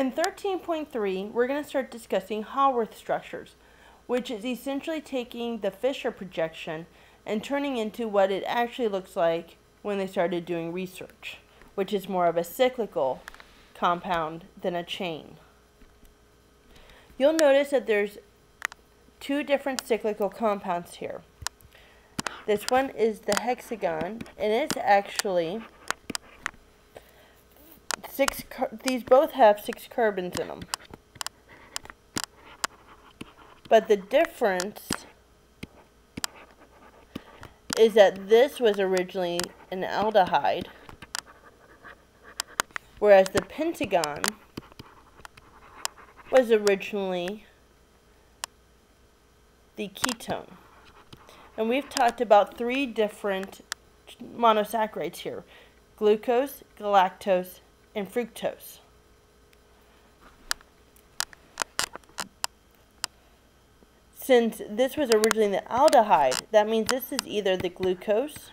In 13.3, we're going to start discussing Haworth structures, which is essentially taking the Fisher projection and turning into what it actually looks like when they started doing research, which is more of a cyclical compound than a chain. You'll notice that there's two different cyclical compounds here. This one is the hexagon, and it's actually these both have 6 carbons in them. But the difference is that this was originally an aldehyde, whereas the pentagon was originally the ketone. And we've talked about 3 different monosaccharides here: glucose, galactose, and fructose. Since this was originally the aldehyde, that means this is either the glucose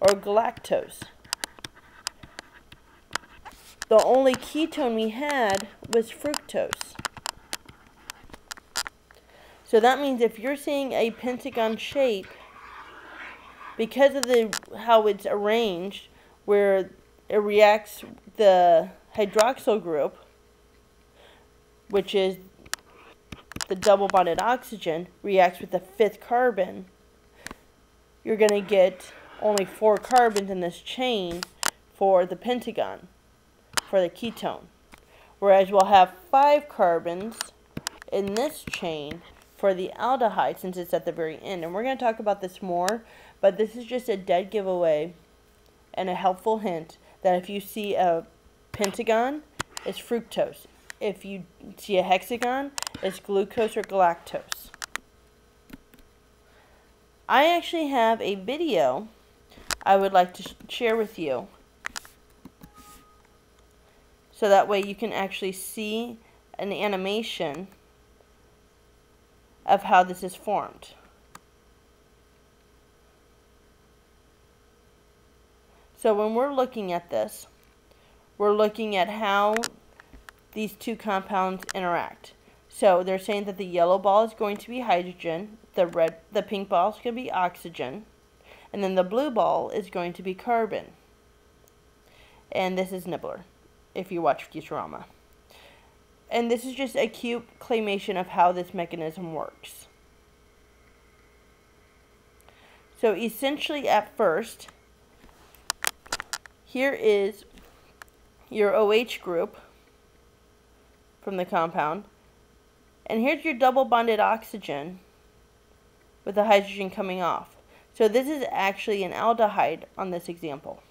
or galactose. The only ketone we had was fructose. So that means if you're seeing a pentagon shape, because of how it's arranged, where it reacts the hydroxyl group, which is the double bonded oxygen, reacts with the 5th carbon, you're going to get only 4 carbons in this chain for the pentagon, for the ketone. Whereas we'll have 5 carbons in this chain for the aldehyde, since it's at the very end. And we're going to talk about this more, but this is just a dead giveaway and a helpful hint that if you see a pentagon, it's fructose. If you see a hexagon, it's glucose or galactose. I actually have a video I would like to share with you, so that way you can actually see an animation of how this is formed. So when we're looking at this, we're looking at how these 2 compounds interact. So they're saying that the yellow ball is going to be hydrogen, the pink ball is going to be oxygen, and then the blue ball is going to be carbon. And this is Nibbler, if you watch Futurama. And this is just a cute claymation of how this mechanism works. So essentially at first, here is your OH group from the compound, and here's your double bonded oxygen with the hydrogen coming off. So this is actually an aldehyde on this example.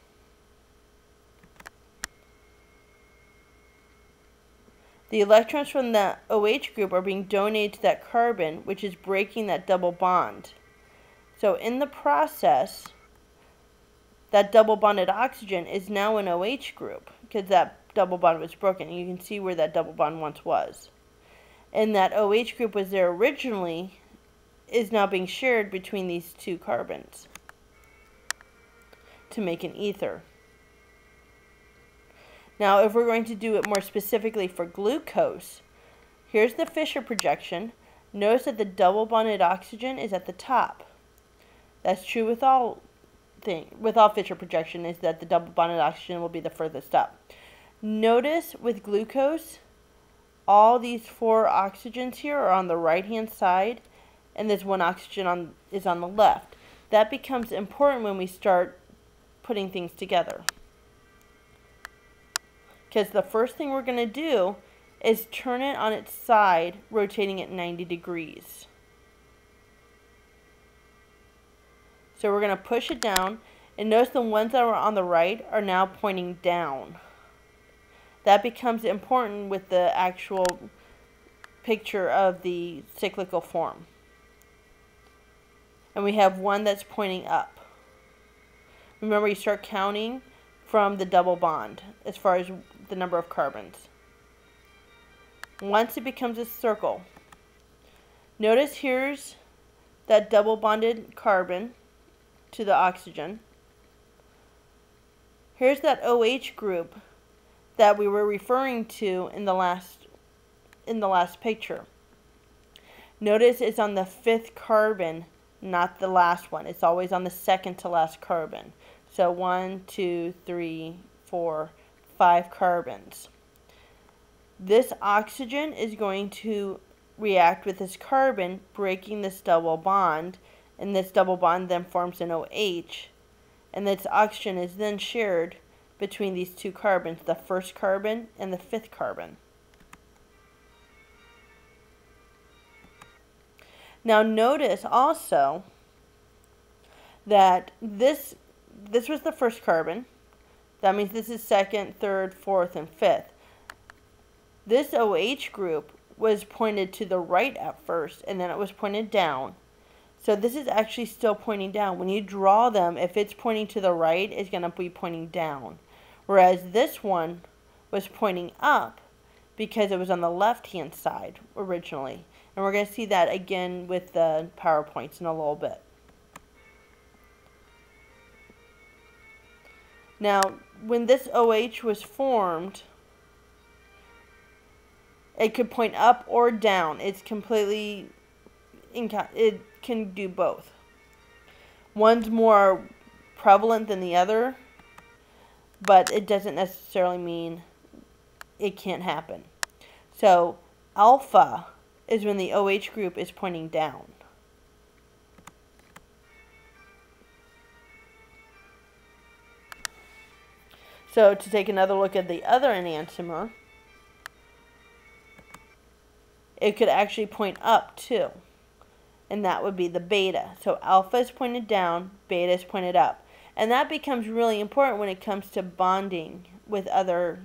The electrons from the OH group are being donated to that carbon, which is breaking that double bond. So in the process, that double bonded oxygen is now an OH group, because that double bond was broken. You can see where that double bond once was. And that OH group was there originally, is now being shared between these 2 carbons to make an ether. Now, if we're going to do it more specifically for glucose, here's the Fisher projection. Notice that the double bonded oxygen is at the top. That's true with all Fisher projection, is that the double bonded oxygen will be the furthest up. Notice with glucose, all these 4 oxygens here are on the right hand side, and this 1 oxygen is on the left. That becomes important when we start putting things together, because the first thing we're going to do is turn it on its side, rotating it 90 degrees. So we're going to push it down, and notice the ones that are on the right are now pointing down. That becomes important with the actual picture of the cyclical form. And we have one that's pointing up. Remember, you start counting from the double bond as far as the number of carbons. Once it becomes a circle, notice here's that double bonded carbon to the oxygen. Here's that OH group that we were referring to in the last picture. Notice it's on the 5th carbon, not the last one. It's always on the second to last carbon. So 1, 2, 3, 4, 5 carbons. This oxygen is going to react with this carbon, breaking this double bond, and this double bond then forms an OH, and this oxygen is then shared between these 2 carbons, the 1st carbon and the 5th carbon. Now notice also that this was the 1st carbon. That means this is 2nd, 3rd, 4th, and 5th. This OH group was pointed to the right at first, and then it was pointed down. So this is actually still pointing down. When you draw them, if it's pointing to the right, it's going to be pointing down. Whereas this one was pointing up because it was on the left-hand side originally. And we're going to see that again with the PowerPoints in a little bit. Now, when this OH was formed, it could point up or down. It's completely, it can do both. One's more prevalent than the other, but it doesn't necessarily mean it can't happen. So, alpha is when the OH group is pointing down. So to take another look at the other enantiomer, it could actually point up too, and that would be the beta. So alpha is pointed down, beta is pointed up. And that becomes really important when it comes to bonding with other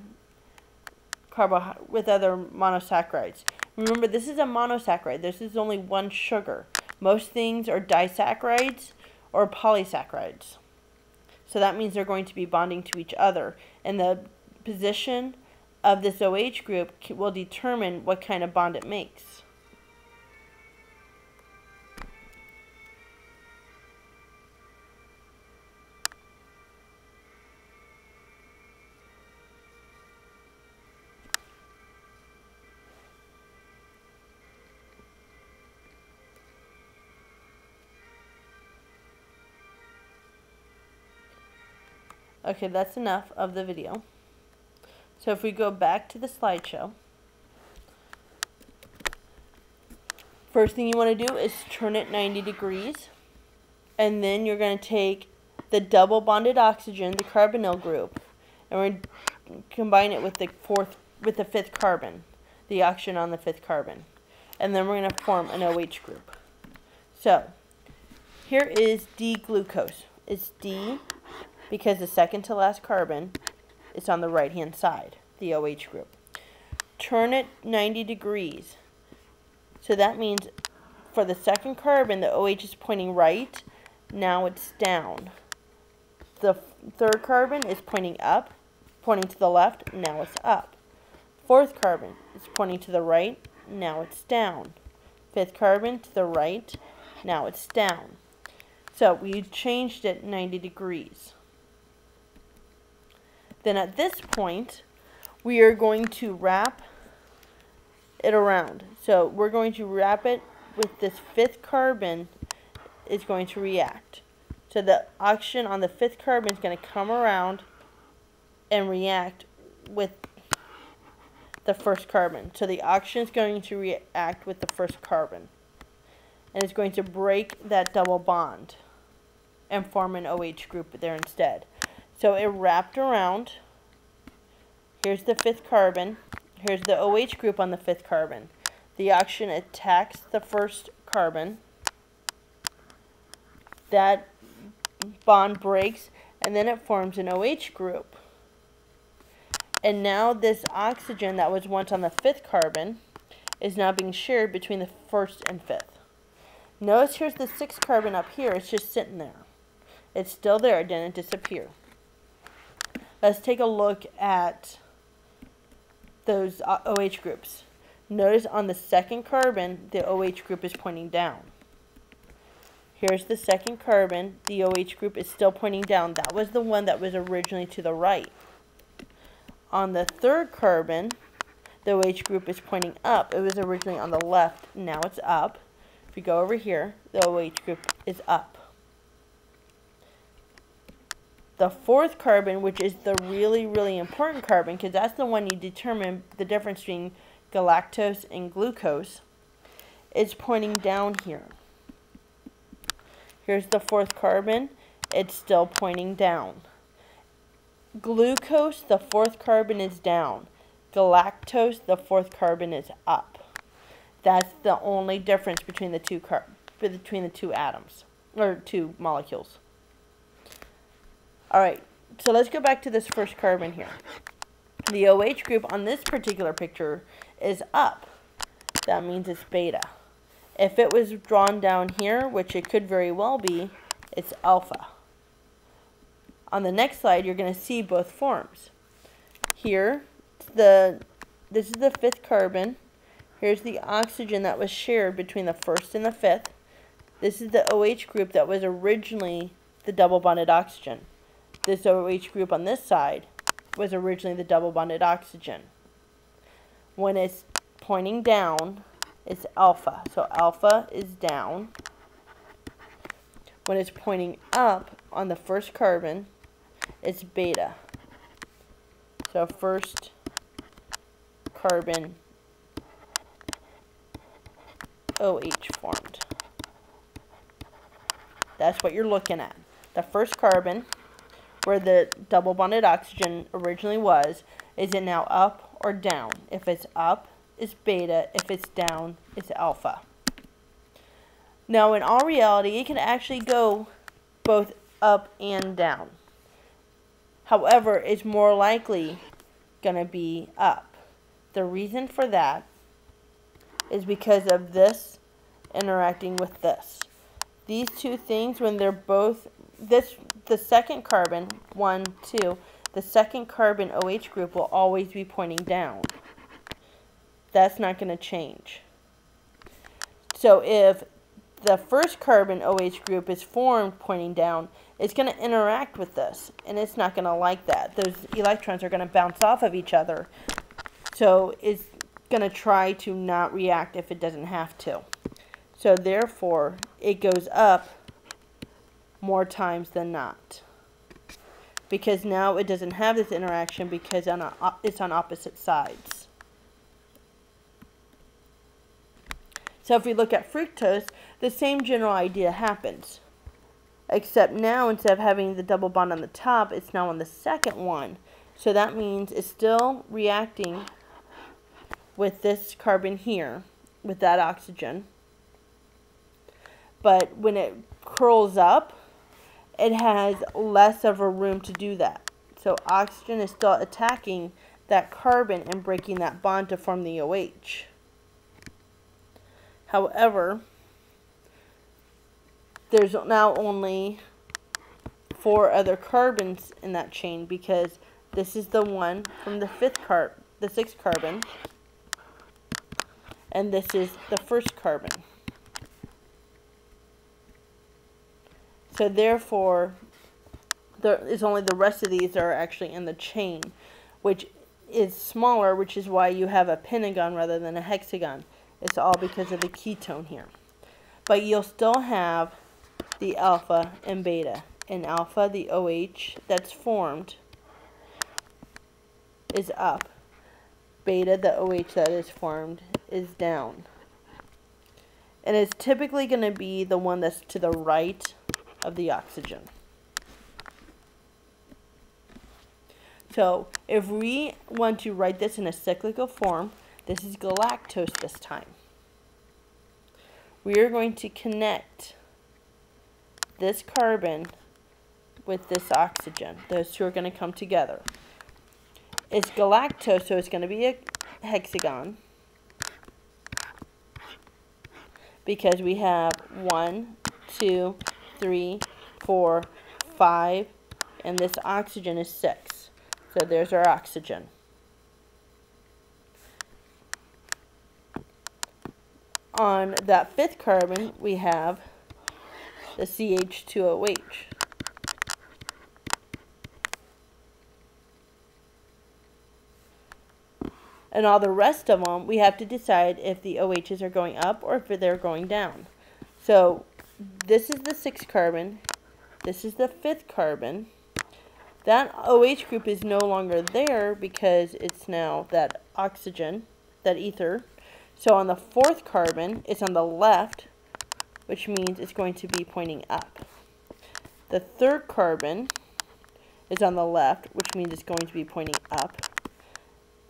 monosaccharides. Remember, this is a monosaccharide. This is only one sugar. Most things are disaccharides or polysaccharides. So that means they're going to be bonding to each other. And the position of this OH group will determine what kind of bond it makes. Okay, that's enough of the video. So if we go back to the slideshow, first thing you want to do is turn it 90 degrees, and then you're going to take the double bonded oxygen, the carbonyl group, and we're going to combine it with the 5th carbon, the oxygen on the 5th carbon, and then we're going to form an OH group. So here is D-glucose. It's D because the second to last carbon is on the right hand side, the OH group. Turn it 90 degrees. So that means for the 2nd carbon, the OH is pointing right, now it's down. The 3rd carbon is pointing up, pointing to the left, now it's up. 4th carbon is pointing to the right, now it's down. 5th carbon to the right, now it's down. So we changed it 90 degrees. Then at this point, we are going to wrap it around. So we're going to wrap it with this 5th carbon is going to react. So the oxygen on the 5th carbon is going to come around and react with the 1st carbon. So the oxygen is going to react with the 1st carbon. And it's going to break that double bond and form an OH group there instead. So it wrapped around. Here's the 5th carbon. Here's the OH group on the 5th carbon. The oxygen attacks the 1st carbon. That bond breaks, and then it forms an OH group. And now this oxygen that was once on the 5th carbon is now being shared between the 1st and 5th. Notice here's the 6th carbon up here. It's just sitting there. It's still there. It didn't disappear. Let's take a look at those OH groups. Notice on the 2nd carbon, the OH group is pointing down. Here's the 2nd carbon. The OH group is still pointing down. That was the one that was originally to the right. On the third carbon, the OH group is pointing up. It was originally on the left, now it's up. If you go over here, the OH group is up. The fourth carbon, which is the really, really important carbon, because that's the one you determine the difference between galactose and glucose, is pointing down here. Here's the fourth carbon. It's still pointing down. Glucose, the fourth carbon is down. Galactose, the fourth carbon is up. That's the only difference between the two atoms, or two molecules. Alright, so let's go back to this first carbon here. The OH group on this particular picture is up. That means it's beta. If it was drawn down here, which it could very well be, it's alpha. On the next slide, you're going to see both forms. Here, this is the fifth carbon. Here's the oxygen that was shared between the first and the fifth. This is the OH group that was originally the double bonded oxygen. This OH group on this side was originally the double bonded oxygen. When it's pointing down, it's alpha. So alpha is down. When it's pointing up on the first carbon, it's beta. So first carbon OH formed. That's what you're looking at. The first carbon, where the double bonded oxygen originally was, is it now up or down? If it's up, it's beta. If it's down, it's alpha. Now, in all reality, it can actually go both up and down. However, it's more likely going to be up. The reason for that is because of this interacting with this. These two things, when they're both, the second carbon, 1, 2, the second carbon OH group will always be pointing down. That's not going to change. So if the first carbon OH group is formed pointing down, it's going to interact with this, and it's not going to like that. Those electrons are going to bounce off of each other. So it's going to try to not react if it doesn't have to. So therefore, it goes up more times than not. Because now it doesn't have this interaction because it's on opposite sides. So if we look at fructose, the same general idea happens. Except now, instead of having the double bond on the top, it's now on the second one. So that means it's still reacting with this carbon here, with that oxygen. But when it curls up, it has less of a room to do that. So oxygen is still attacking that carbon and breaking that bond to form the OH. However, there's now only 4 other carbons in that chain because this is the one from the sixth carbon, and this is the first carbon. So therefore, there is only the rest of these that are actually in the chain, which is smaller, which is why you have a pentagon rather than a hexagon. It's all because of the ketone here. But you'll still have the alpha and beta. In alpha, the OH that's formed is up. Beta, the OH that is formed, is down. And it's typically going to be the one that's to the right of the oxygen. So if we want to write this in a cyclical form, this is galactose this time. We are going to connect this carbon with this oxygen. Those two are going to come together. It's galactose, so it's going to be a hexagon because we have 1, 2, 3, 4, 5, and this oxygen is 6. So there's our oxygen. On that fifth carbon, we have the CH2OH. And all the rest of them, we have to decide if the OHs are going up or if they're going down. So this is the 6th carbon. This is the 5th carbon. That OH group is no longer there because it's now that oxygen, that ether. So on the 4th carbon, it's on the left, which means it's going to be pointing up. The 3rd carbon is on the left, which means it's going to be pointing up.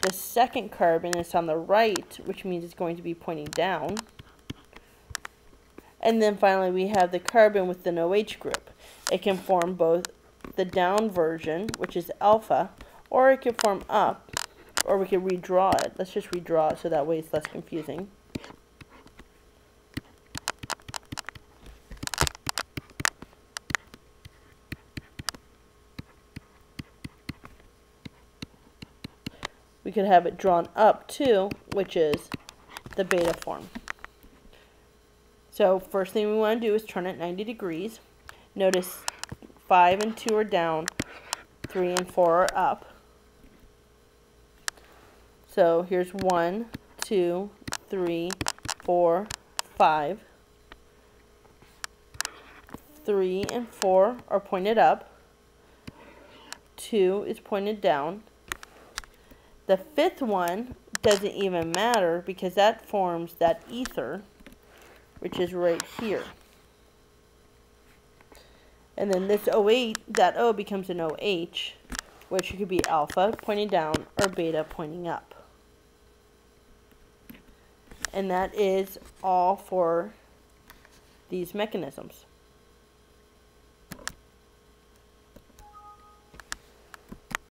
The 2nd carbon is on the right, which means it's going to be pointing down. And then finally we have the carbon with the OH group. It can form both the down version, which is alpha, or it can form up, or we can redraw it. Let's just redraw it so that way it's less confusing. We could have it drawn up too, which is the beta form. So first thing we want to do is turn it 90 degrees. Notice 5 and 2 are down, 3 and 4 are up. So here's 1, 2, 3, 4, 5. 3 and 4 are pointed up. 2 is pointed down. The 5th one doesn't even matter because that forms that ether, which is right here. And then this O8, that O becomes an OH, which could be alpha pointing down or beta pointing up. And that is all for these mechanisms.